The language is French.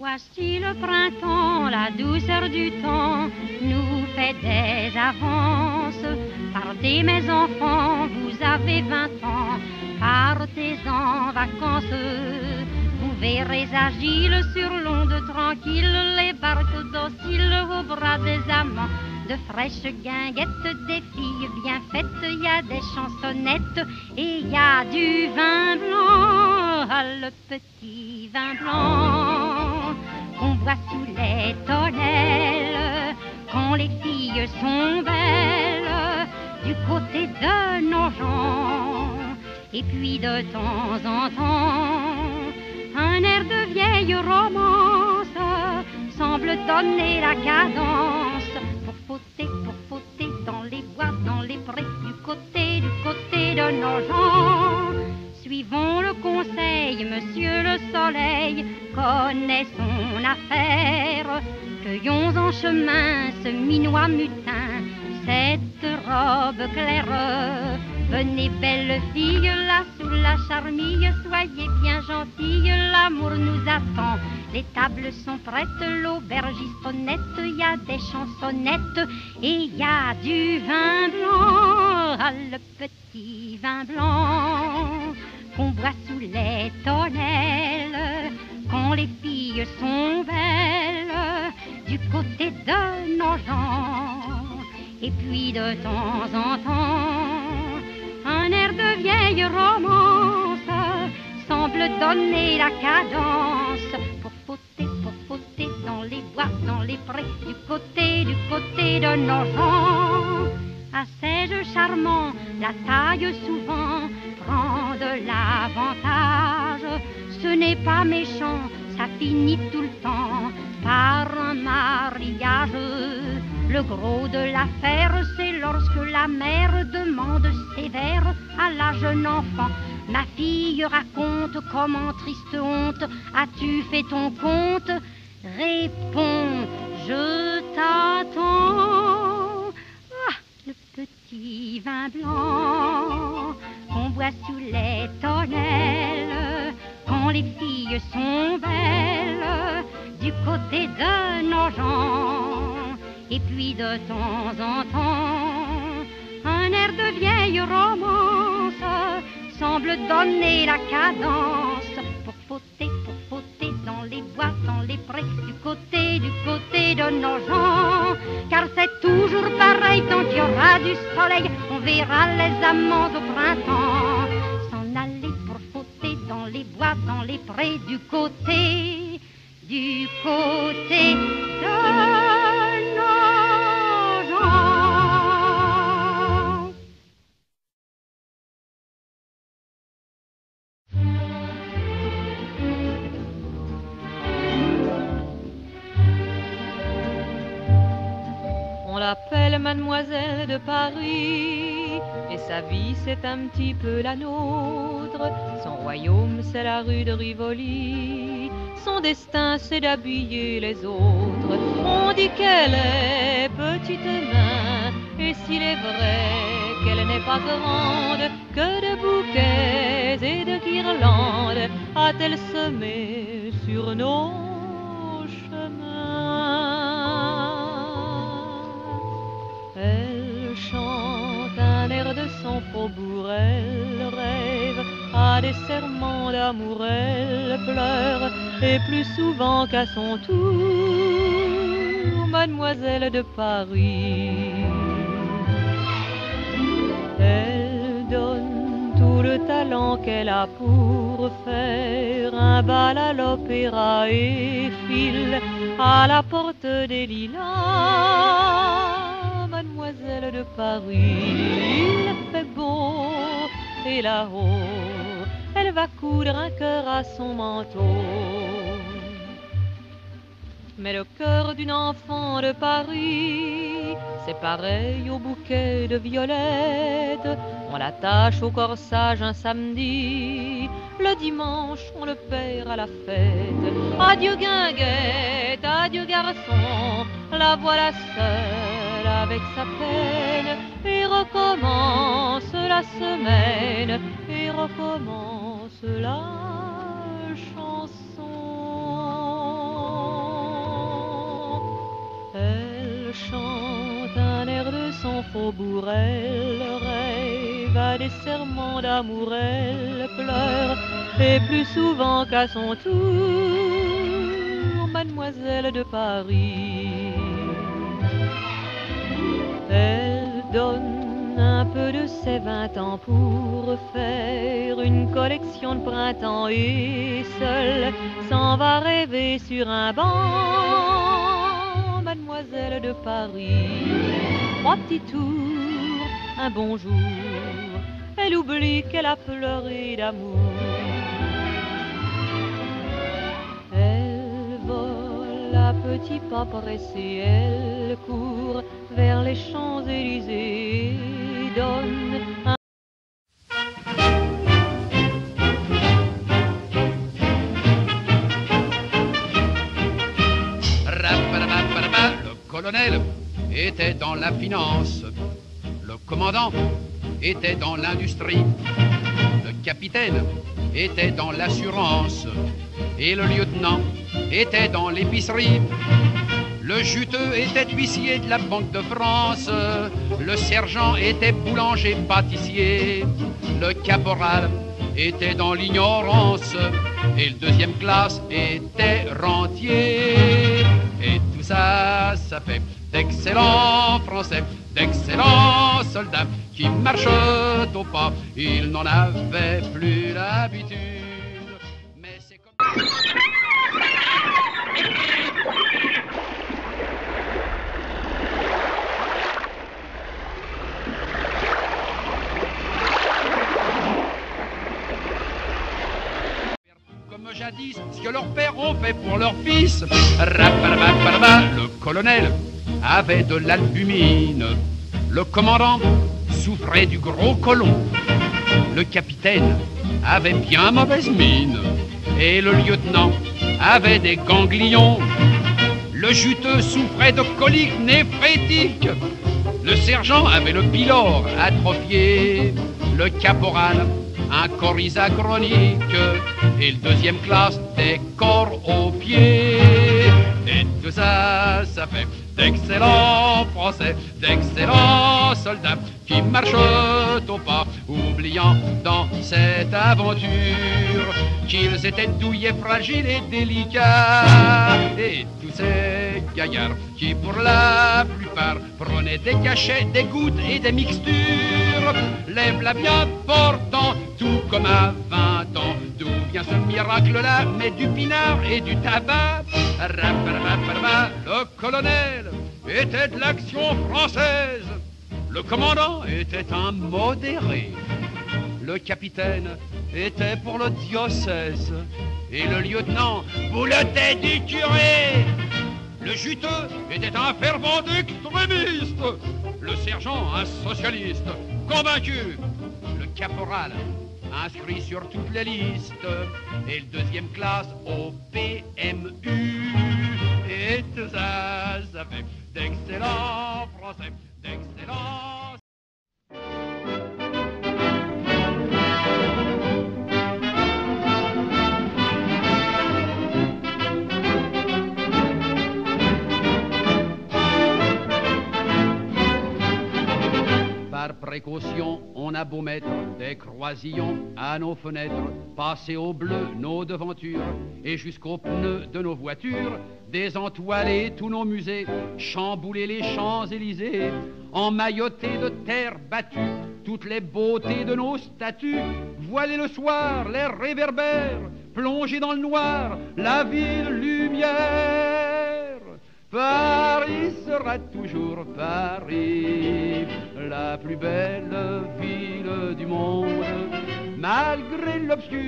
Voici le printemps, la douceur du temps nous fait des avances. Partez mes enfants, vous avez 20 ans, partez en vacances. Vous verrez agiles sur l'onde tranquille, les barques dociles au bras des amants. De fraîches guinguettes, des filles bien faites, il y a des chansonnettes et il y a du vin blanc, le petit vin blanc qu'on boit sous les tonnelles quand les filles sont belles du côté de nos gens. Et puis de temps en temps, un air de vieille romance semble donner la cadence pour fauter dans les bois, dans les prés, du côté de nos gens. Suivons le conseil, monsieur le soleil connaît son affaire. Cueillons en chemin ce minois mutin, cette robe claire. Venez belle fille, là sous la charmille, soyez bien gentille, l'amour nous attend. Les tables sont prêtes, l'aubergiste honnête, il y a des chansonnettes et il y a du vin blanc, le petit vin blanc qu'on boit sous les tonnelles quand les filles sont belles du côté de nos gens. Et puis de temps en temps, un air de vieille romance semble donner la cadence pour fauter dans les bois, dans les prés, du côté de nos gens. Assez charmant, la taille souvent prend de l'avantage. Ce n'est pas méchant, ça finit tout le temps par un mariage. Le gros de l'affaire, c'est lorsque la mère demande sévère à la jeune enfant: ma fille, raconte comment, triste honte, as-tu fait ton compte? Réponds, je t'attends. Ah, le petit vin blanc qu'on boit sous les tonnelles quand les filles sont belles du côté de nos gens. Et puis de temps en temps, un air de vieille romance semble donner la cadence pour fauter dans les bois, dans les prés, du côté de nos gens. Car c'est toujours pareil, quand il y aura du soleil, on verra les amants au printemps s'en aller pour fauter dans les bois, dans les prés, du côté de nos gens. On l'appelle Mademoiselle de Paris, et sa vie c'est un petit peu la nôtre. Son royaume c'est la rue de Rivoli, son destin c'est d'habiller les autres. On dit qu'elle est petite main, et s'il est vrai qu'elle n'est pas grande, que de bouquets et de guirlandes a-t-elle semé sur nos chemins. Elle chante un air de son faubourg, elle rêve à des serments d'amour, elle pleure, et plus souvent qu'à son tour, Mademoiselle de Paris. Elle donne tout le talent qu'elle a pour faire un bal à l'opéra et file à la porte des lilas. Mademoiselle de Paris, il fait beau, et là-haut, elle va coudre un cœur à son manteau. Mais le cœur d'une enfant de Paris, c'est pareil au bouquet de violettes. On l'attache au corsage un samedi, le dimanche on le perd à la fête. Adieu guinguette, adieu garçon, la voilà seule avec sa peine. Et recommence la semaine, et recommence la chanson. faubourg, elle rêve à des serments d'amour, elle pleure, et plus souvent qu'à son tour, mademoiselle de Paris. Elle donne un peu de ses 20 ans pour faire une collection de printemps et seule s'en va rêver sur un banc, mademoiselle de Paris. 3 petits tours, un bonjour, elle oublie qu'elle a pleuré d'amour. Elle vole à petits pas pressés, elle court vers les Champs-Élysées, donne un... Le colonel était dans la finance, le commandant était dans l'industrie, le capitaine était dans l'assurance et le lieutenant était dans l'épicerie. Le juteux était huissier de la Banque de France, le sergent était boulanger-pâtissier, le caporal était dans l'ignorance et le deuxième classe était rentier. Et tout ça, ça fait d'excellents Français, d'excellents soldats qui marchent au pas. Ils n'en avaient plus l'habitude. Mais c'est comme... Comme jadis, ce que leurs pères ont fait pour leurs fils. Le colonel avait de l'albumine, le commandant souffrait du gros côlon, le capitaine avait bien mauvaise mine et le lieutenant avait des ganglions. Le juteux souffrait de coliques néphrétiques, le sergent avait le pylore atrophié, le caporal un coryza chronique et le deuxième classe des corps aux pieds. Et tout ça, ça fait d'excellents Français, d'excellents soldats qui marchent au pas, oubliant dans cette aventure qu'ils étaient douillets, fragiles et délicats. Et tous ces gaillards qui pour la plupart prenaient des cachets, des gouttes et des mixtures, lève-la bien portant tout comme à 20 ans. D'où vient ce miracle-là? Mais du pinard et du tabac. Le colonel était de l'action française, le commandant était un modéré, le capitaine était pour le diocèse et le lieutenant boulotait du curé. Le juteux était un fervent extrémiste, le sergent un socialiste convaincu, le caporal inscrit sur toutes les listes et le deuxième classe au PMU. Et tout ça, ça fait d'excellents Français, d'excellents... Par précaution, on a beau mettre des croisillons à nos fenêtres, passer au bleu nos devantures et jusqu'aux pneus de nos voitures, désentoiler tous nos musées, chambouler les Champs-Élysées, emmailloter de terre battue toutes les beautés de nos statues, voiler le soir les réverbères, plonger dans le noir la ville lumière. Paris sera toujours Paris, la plus belle ville du monde, malgré l'obscurité.